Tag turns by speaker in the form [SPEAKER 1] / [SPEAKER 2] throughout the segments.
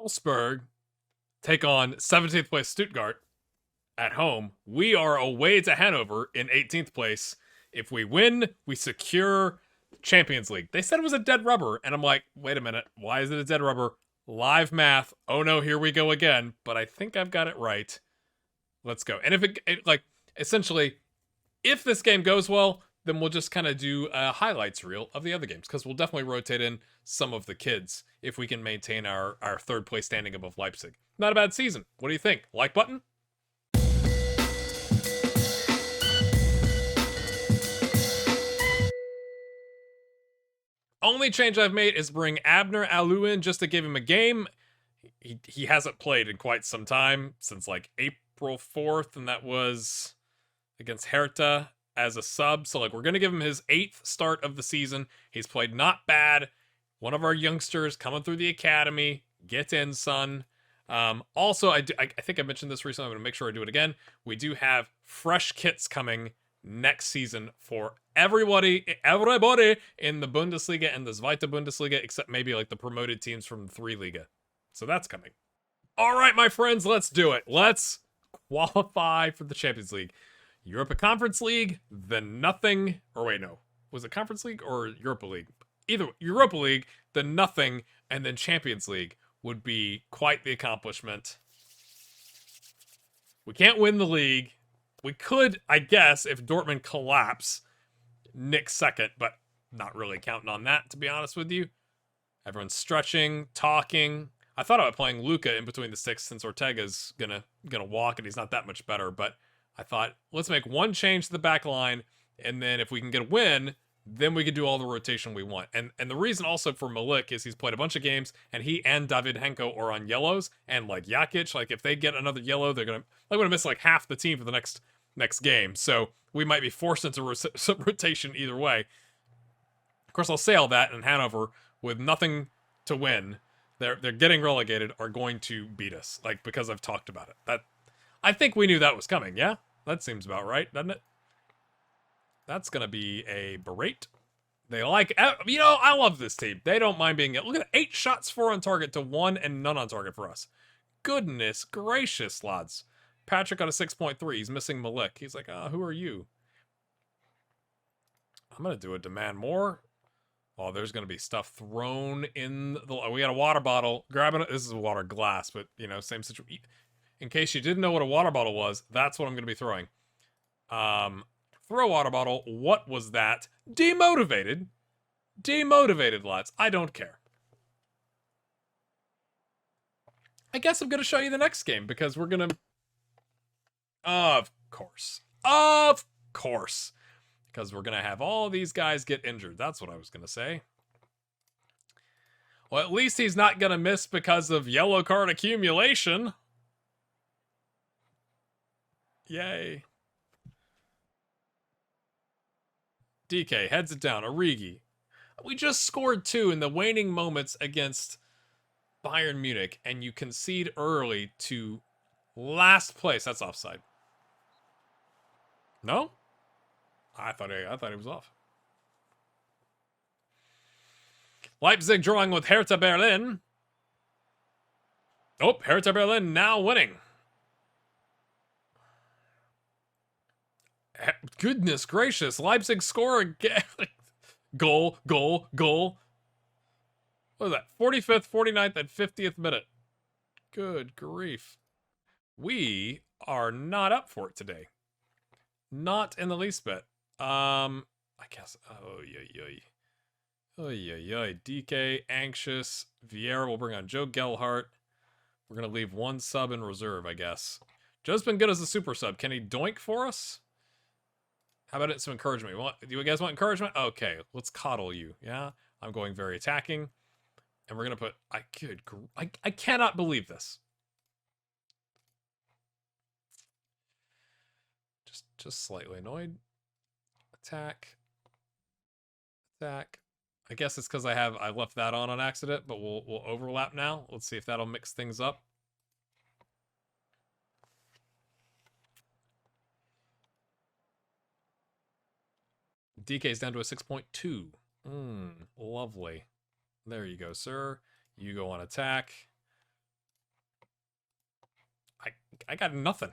[SPEAKER 1] Augsburg take on 17th place Stuttgart at home. We are away to Hanover in 18th place. If we win, we secure Champions League. They said it was a dead rubber, and I'm like, wait a minute, why is it a dead rubber? Live math. Oh no, here we go again. But I think I've got it right. Let's go. And if it like, essentially, if this game goes well, then we'll just kind of do a highlights reel of the other games, because we'll definitely rotate in some of the kids if we can maintain our third place standing above Leipzig. Not a bad season. What do you think? Like button? Only change I've made is bring Abner Alou in just to give him a game. He hasn't played in quite some time, since like April 4th, and that was against Hertha as a sub. So like, we're going to give him his 8th start of the season. He's played not bad. One of our youngsters coming through the academy. Get in, son. Also, I think I mentioned this recently. I'm going to make sure I do it again. We do have fresh kits coming next season for everybody in the Bundesliga and the Zweite Bundesliga, except maybe like the promoted teams from the 3 Liga. So that's coming. All right, my friends, let's do it. Let's qualify for the Champions League. Europa Conference League, then nothing. Or wait, no. Was it Conference League or Europa League? Either Europa League, then nothing, and then Champions League would be quite the accomplishment. We can't win the league. We could, I guess, if Dortmund collapse, nick second, but not really counting on that, to be honest with you. Everyone's stretching, talking. I thought about playing Luka in between the sticks since Ortega's gonna walk and he's not that much better, but I thought, let's make one change to the back line, and then if we can get a win, then we can do all the rotation we want. And the reason also for Malik is he's played a bunch of games, and he and David Henko are on yellows, and like Jakic, like if they get another yellow, they're gonna miss like half the team for the next game. So we might be forced into some rotation either way. Of course, I'll say all that, and Hanover, with nothing to win, they're getting relegated, are going to beat us, like, because I've talked about it. That I think we knew that was coming, yeah? That seems about right, doesn't it? That's going to be a berate. They like, you know, I love this team. They don't mind being, look at 8 shots, 4 on target to 1 and none on target for us. Goodness gracious, lads. Patrick got a 6.3. He's missing Malik. He's like, who are you? I'm going to do a demand more. Oh, there's going to be stuff thrown in the... We got a water bottle. Grabbing it. This is a water glass, but, you know, same situation. In case you didn't know what a water bottle was, that's what I'm going to be throwing. Throw a water bottle. What was that? Demotivated. Demotivated, lads. I don't care. I guess I'm going to show you the next game, because we're going to... Of course. Of course. Because we're going to have all these guys get injured. That's what I was going to say. Well, at least he's not going to miss because of yellow card accumulation. Yay. DK heads it down. Origi. We just scored 2 in the waning moments against Bayern Munich, and you concede early to last place. That's offside. No? I thought he was off. Leipzig drawing with Hertha Berlin. Oh, Hertha Berlin now winning. Goodness gracious. Leipzig score again. Goal. What was that? 45th, 49th, and 50th minute. Good grief. We are not up for it today. Not in the least bit. I guess. Oh, yeah. DK, anxious. Vieira will bring on Joe Gelhardt. We're going to leave 1 sub in reserve, I guess. Joe's been good as a super sub. Can he doink for us? How about some encouragement? Do you guys want encouragement? Okay, let's coddle you, yeah? I'm going very attacking. And we're going to put... I cannot believe this. Just slightly annoyed. Attack. I guess it's because I left that on accident, but we'll overlap now. Let's see if that'll mix things up. DK's down to a 6.2. Lovely. There you go, sir. You go on attack. I got nothing.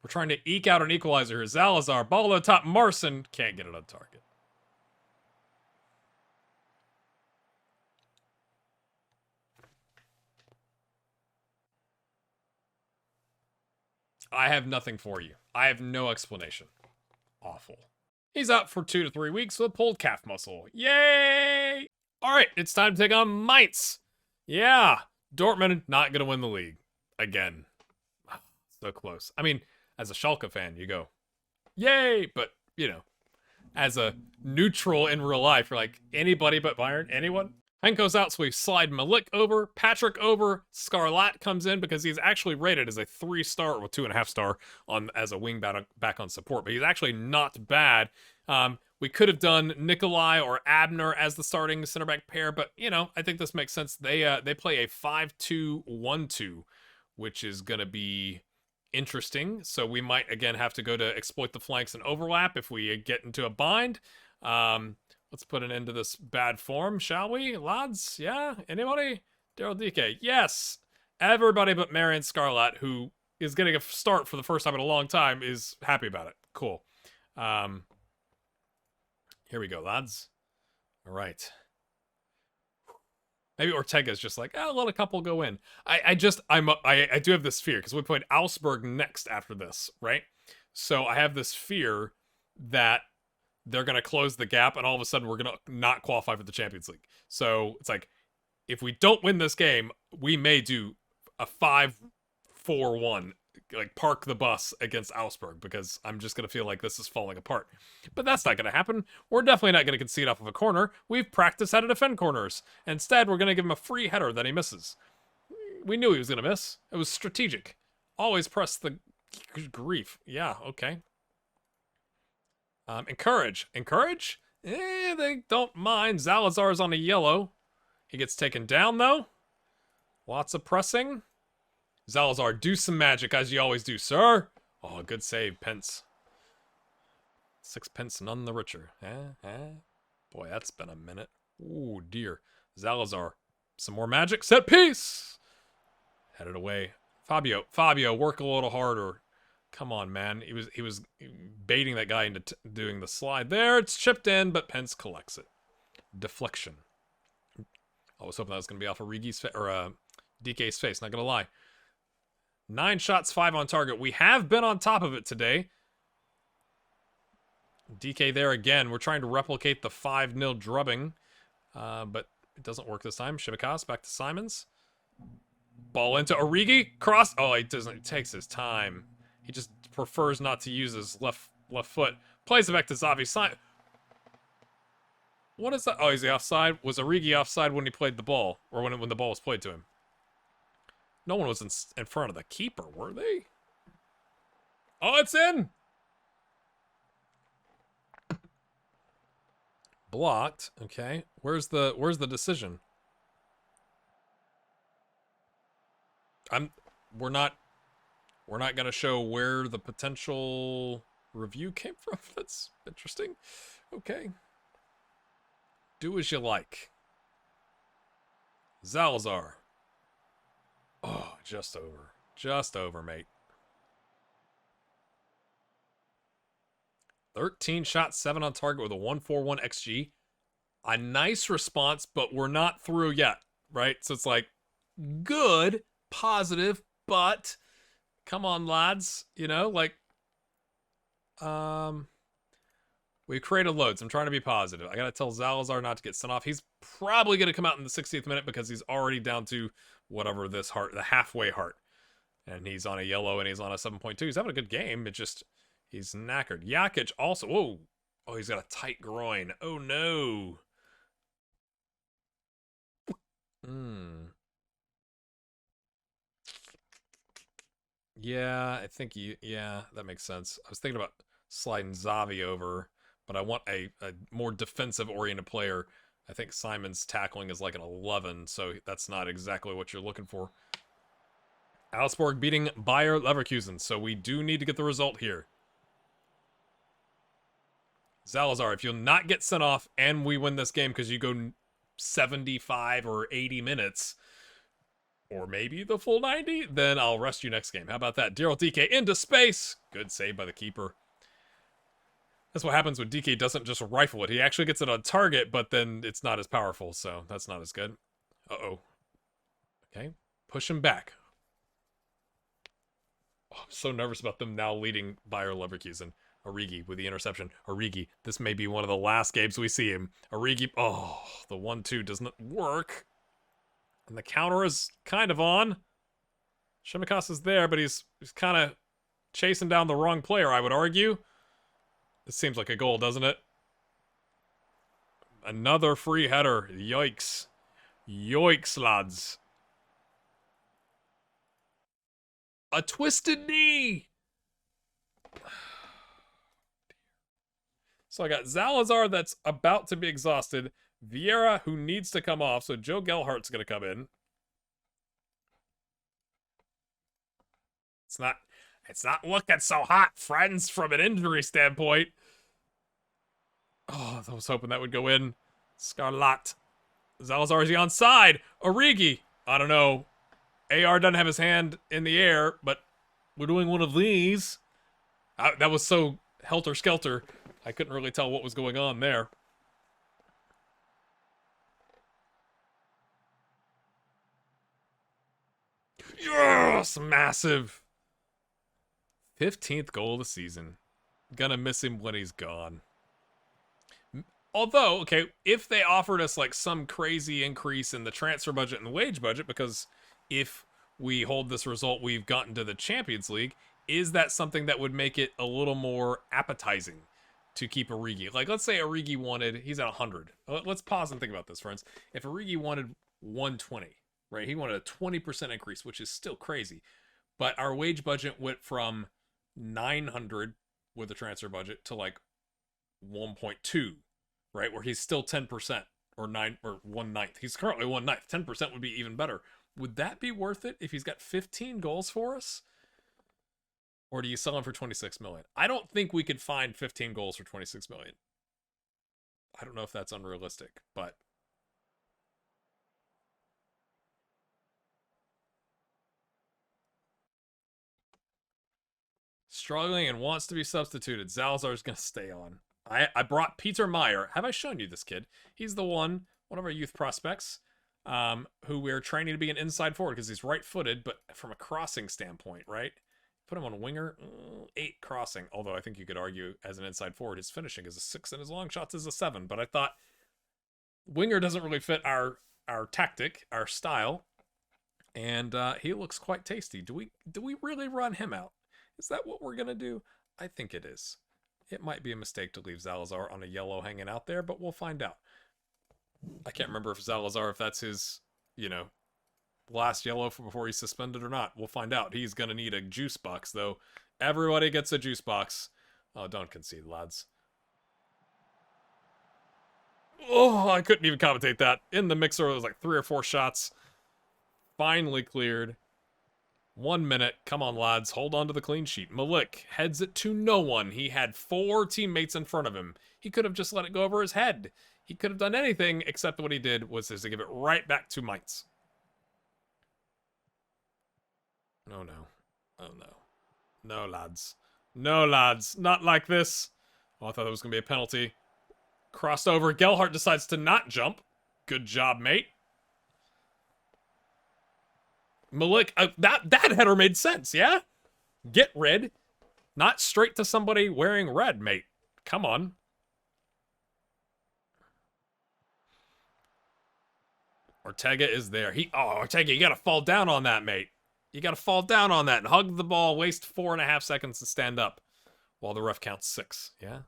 [SPEAKER 1] We're trying to eke out an equalizer here. Salazar, ball on top. Marson can't get it on target. I have nothing for you. I have no explanation. Awful. He's out for 2 to 3 weeks with a pulled calf muscle. Yay! All right, it's time to take on Mainz. Yeah, Dortmund not going to win the league. Again. So close. I mean, as a Schalke fan, you go, yay! But, you know, as a neutral in real life, you're like, anybody but Bayern? Anyone? Henko's out, so we slide Malik over, Patrick over, Scarlat comes in because he's actually rated as a 3-star, or 2.5 star on as a wing back on support, but he's actually not bad. We could have done Nikolai or Abner as the starting center back pair, but you know, I think this makes sense. They play a 5-2-1-2, which is gonna be interesting. So we might again have to go to exploit the flanks and overlap if we get into a bind. Let's put an end to this bad form, shall we, lads? Yeah? Anybody? Daryl DK. Yes! Everybody but Marion Scarlat, who is getting a start for the first time in a long time, is happy about it. Cool. Here we go, lads. All right. Maybe Ortega's just like, oh, let a couple go in. I do have this fear, because we played Augsburg next after this, right? So I have this fear that they're going to close the gap, and all of a sudden we're going to not qualify for the Champions League. So it's like, if we don't win this game, we may do a 5-4-1, like park the bus against Augsburg, because I'm just going to feel like this is falling apart. But that's not going to happen. We're definitely not going to concede off of a corner. We've practiced how to defend corners. Instead, we're going to give him a free header that he misses. We knew he was going to miss. It was strategic. Always press the grief. Yeah, okay. Encourage. Encourage? They don't mind. Zalazar's on a yellow. He gets taken down, though. Lots of pressing. Zalazar, do some magic, as you always do, sir. Oh, good save, Pence. 6 pence, none the richer. Boy, that's been a minute. Ooh, dear. Zalazar, some more magic. Set piece! Headed away. Fabio, work a little harder. Come on, man. He was baiting that guy into doing the slide there. It's chipped in, but Pence collects it. Deflection. I was hoping that was going to be off of Rigi's or DK's face, not going to lie. 9 shots, 5 on target. We have been on top of it today. DK there again. We're trying to replicate the 5-0 drubbing, but it doesn't work this time. Shivakas back to Simons. Ball into Origi. Cross. Oh, he doesn't. He takes his time. He just prefers not to use his left foot. Plays it back to Xavi. What is that? Oh, is he offside? Was Origi offside when he played the ball? Or when the ball was played to him? No one was in front of the keeper, were they? Oh, it's in! Blocked. Okay. Where's the decision? We're not gonna show where the potential review came from. That's interesting. Okay. Do as you like. Zalazar. Oh, just over. Just over, mate. 13 shots, 7 on target with a 141 XG. A nice response, but we're not through yet, right? So it's like, good, positive, but come on, lads. You know, like, we created loads. I'm trying to be positive. I gotta tell Zalazar not to get sent off. He's probably gonna come out in the 60th minute because he's already down to whatever this heart, the halfway heart. And he's on a yellow and he's on a 7.2. He's having a good game. It just, he's knackered. Jakic also, whoa. Oh, he's got a tight groin. Oh, no. Yeah, I think yeah, that makes sense. I was thinking about sliding Xavi over, but I want a more defensive-oriented player. I think Simon's tackling is like an 11, so that's not exactly what you're looking for. Augsburg beating Bayer Leverkusen, so we do need to get the result here. Salazar, if you'll not get sent off and we win this game because you go 75 or 80 minutes, or maybe the full 90, then I'll rest you next game. How about that? Daryl DK into space. Good save by the keeper. That's what happens when DK doesn't just rifle it. He actually gets it on target, but then it's not as powerful, so that's not as good. Uh-oh. Okay. Push him back. Oh, I'm so nervous about them now leading Bayer Leverkusen. Origi with the interception. Origi, this may be one of the last games we see him. Origi, oh, the 1-2 doesn't work. And the counter is kind of on. Shimikas is there, but he's kind of chasing down the wrong player, I would argue. This seems like a goal, doesn't it? Another free header. Yikes. Yoicks, lads. A twisted knee! So I got Salazar that's about to be exhausted. Vieira, who needs to come off, so Joe Gelhardt's going to come in. It's not looking so hot, friends, from an injury standpoint. Oh, I was hoping that would go in. Scarlat. Salazar, is he onside? Origi. I don't know. AR doesn't have his hand in the air, but we're doing one of these. That was so helter-skelter. I couldn't really tell what was going on there. Yes! Massive. 15th goal of the season. Gonna miss him when he's gone. Although, okay, if they offered us like some crazy increase in the transfer budget and the wage budget, because if we hold this result, we've gotten to the Champions League, is that something that would make it a little more appetizing to keep Origi? Like, let's say Origi wanted, he's at 100. Let's pause and think about this, friends. If Origi wanted 120, right? He wanted a 20% increase, which is still crazy. But our wage budget went from 900 with the transfer budget to like 1.2, right? Where he's still 10% or 1/9. He's currently 1/9. 10% would be even better. Would that be worth it if he's got 15 goals for us? Or do you sell him for 26 million? I don't think we could find 15 goals for 26 million. I don't know if that's unrealistic, but struggling and wants to be substituted. Salazar's going to stay on. I brought Peter Meyer. Have I shown you this kid? He's the one of our youth prospects, who we're training to be an inside forward because he's right-footed, but from a crossing standpoint, right? Put him on a winger, 8 crossing. Although I think you could argue as an inside forward, his finishing is a 6 and his long shots is a 7. But I thought winger doesn't really fit our tactic, our style, and he looks quite tasty. Do we really run him out? Is that what we're gonna do? I think it is. It might be a mistake to leave Salazar on a yellow hanging out there, but we'll find out. I can't remember if Salazar, if that's his, last yellow before he's suspended or not. We'll find out. He's going to need a juice box, though. Everybody gets a juice box. Oh, don't concede, lads. Oh, I couldn't even commentate that. In the mixer, it was like 3 or 4 shots. Finally cleared. 1 minute. Come on, lads. Hold on to the clean sheet. Malik heads it to no one. He had 4 teammates in front of him. He could have just let it go over his head. He could have done anything except what he did was to give it right back to Mainz. Oh, no. Oh, no. No, lads. No, lads. Not like this. Oh, I thought that was going to be a penalty. Crossed over. Gelhardt decides to not jump. Good job, mate. Malik, that header made sense, yeah? Get red. Not straight to somebody wearing red, mate. Come on. Ortega is there. Ortega, you gotta fall down on that, mate. You gotta fall down on that and hug the ball, waste 4.5 seconds to stand up while the ref counts 6, yeah?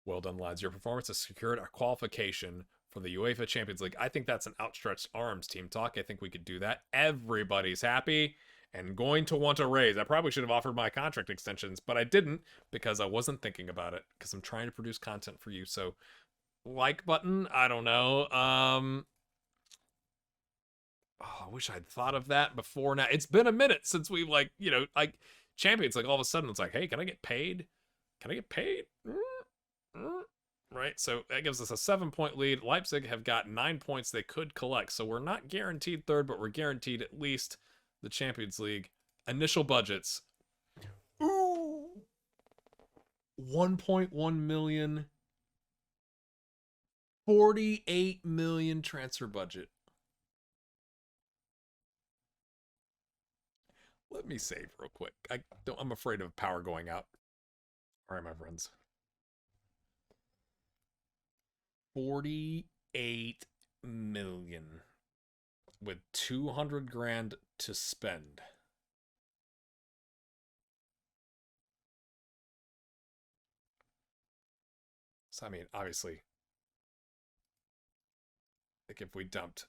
[SPEAKER 1] Well done, lads. Your performance has secured our qualification for the UEFA Champions League. I think that's an outstretched arms, Team Talk. I think we could do that. Everybody's happy and going to want a raise. I probably should have offered my contract extensions, but I didn't because I wasn't thinking about it because I'm trying to produce content for you. So, like button, I don't know. I wish I'd thought of that before now. It's been a minute since we, Champions, like all of a sudden it's like, hey, can I get paid? Can I get paid? Right? So that gives us a 7-point lead. Leipzig have got 9 points they could collect. So we're not guaranteed third, but we're guaranteed at least the Champions League. Initial budgets. Ooh. 1.1 million. 48 million transfer budget. Let me save real quick. I'm afraid of power going out. All right, my friends. 48 million with 200 grand to spend. So, I mean, obviously, like if we dumped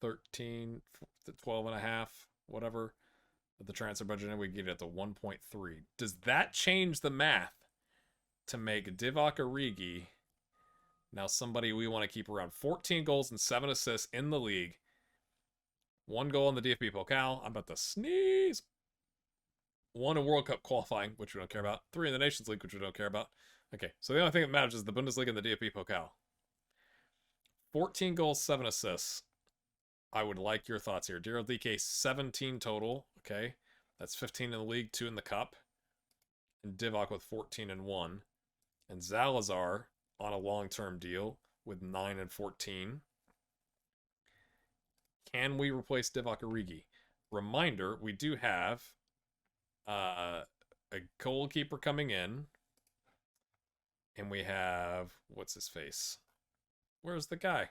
[SPEAKER 1] 13 to 12 and a half, whatever, with the transfer budget, and we get it to 1.3. Does that change the math to make Divock Origi now somebody we want to keep around? 14 goals and 7 assists in the league. 1 goal in the DFB Pokal. I'm about to sneeze. 1 in World Cup qualifying, which we don't care about. 3 in the Nations League, which we don't care about. Okay, so the only thing that matters is the Bundesliga and the DFB Pokal. 14 goals, 7 assists. I would like your thoughts here. Daryl DK, 17 total. Okay, that's 15 in the league, 2 in the cup. And Divock with 14 and 1. And Zalazar on a long-term deal with 9 and 14. Can we replace Divock Origi? Reminder, we do have a goalkeeper coming in. And we have, what's his face? Where's the guy?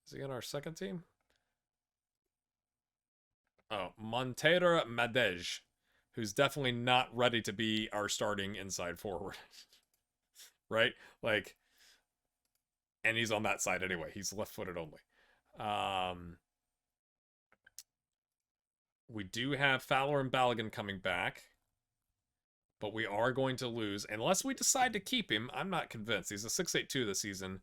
[SPEAKER 1] Is he on our second team? Oh, Montero Madej, who's definitely not ready to be our starting inside forward. Right? Like, and he's on that side anyway. He's left-footed only. We do have Fowler and Balogun coming back. But we are going to lose. Unless we decide to keep him, I'm not convinced. He's a 6.82 this season.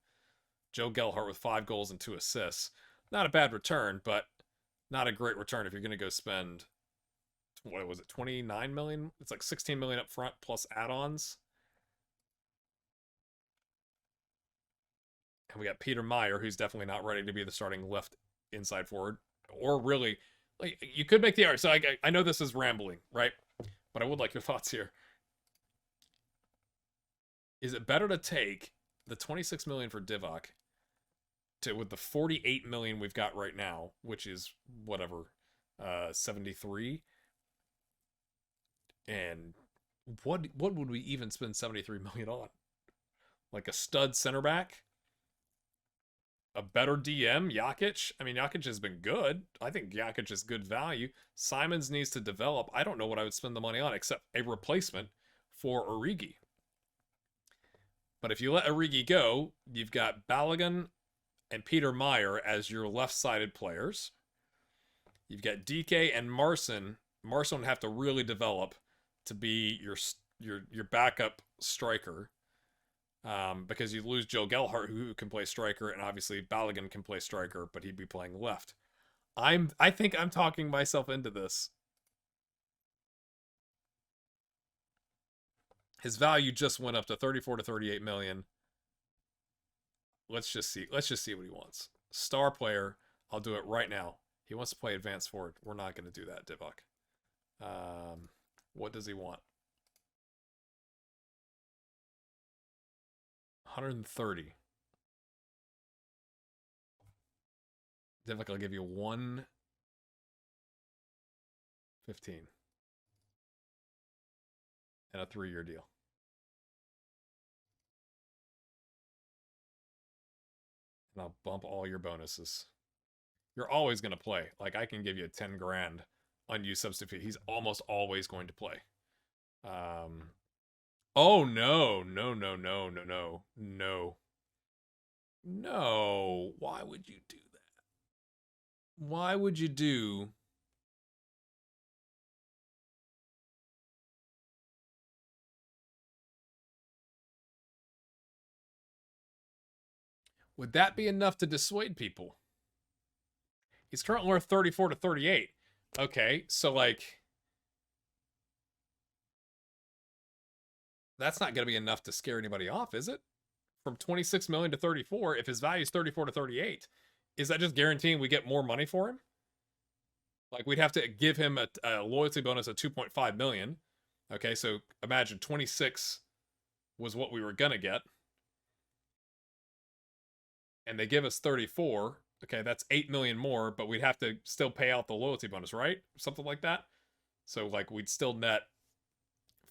[SPEAKER 1] Joe Gelhardt with 5 goals and 2 assists. Not a bad return, but not a great return if you're going to go spend, what was it, 29 million? It's like 16 million up front plus add-ons. And we got Peter Meyer, who's definitely not ready to be the starting left inside forward. Or really, like, you could make the argument. So I know this is rambling, right? But I would like your thoughts here. Is it better to take the 26 million for Divock with the 48 million we've got right now, which is whatever, 73? And what would we even spend 73 million on? Like a stud center back? A better DM, Jokic? I mean, Jokic has been good. I think Jokic is good value. Simons needs to develop. I don't know what I would spend the money on except a replacement for Origi. But if you let Origi go, you've got Balogun and Peter Meyer as your left-sided players. You've got DK and Marson. Marson would have to really develop to be your backup striker. Because you lose Joe Gelhardt, who can play striker, and obviously Balogun can play striker, but he'd be playing left. I think I'm talking myself into this. His value just went up to 34 to 38 million. Let's just see what he wants. Star player. I'll do it right now. He wants to play advanced forward. We're not going to do that, Divock. What does he want? 130. Divock, I'll give you 115 and a 3-year deal. And I'll bump all your bonuses. You're always going to play. Like, I can give you 10 grand unused substitute. He's almost always going to play. Oh, no. No. Why would you do that? Why would you do... Would that be enough to dissuade people? He's currently worth 34 to 38. Okay, so like... That's not going to be enough to scare anybody off, is it? From 26 million to 34, if his value is 34 to 38, is that just guaranteeing we get more money for him? Like, we'd have to give him a loyalty bonus of 2.5 million. Okay, so imagine 26 was what we were gonna get, and they give us 34. Okay, that's 8 million more, but we'd have to still pay out the loyalty bonus, right? Something like that. So like we'd still net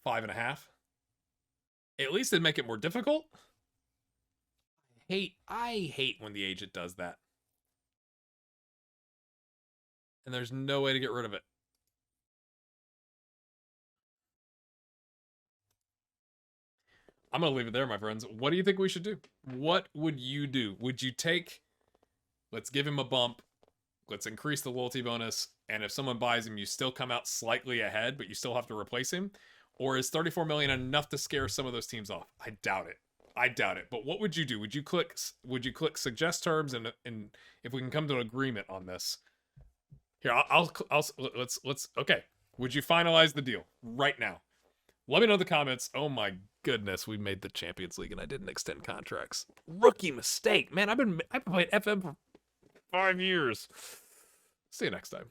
[SPEAKER 1] 5.5. At least it'd make it more difficult. I hate when the agent does that. And there's no way to get rid of it. I'm going to leave it there, my friends. What do you think we should do? What would you do? Would you take, let's give him a bump, let's increase the loyalty bonus, and if someone buys him, you still come out slightly ahead, but you still have to replace him? Or is 34 million enough to scare some of those teams off? I doubt it. I doubt it. But what would you do? Would you click suggest terms, and if we can come to an agreement on this? Here, let's okay. Would you finalize the deal right now? Let me know in the comments. Oh my goodness, we made the Champions League and I didn't extend contracts. Rookie mistake. Man, I've been playing FM for 5 years. See you next time.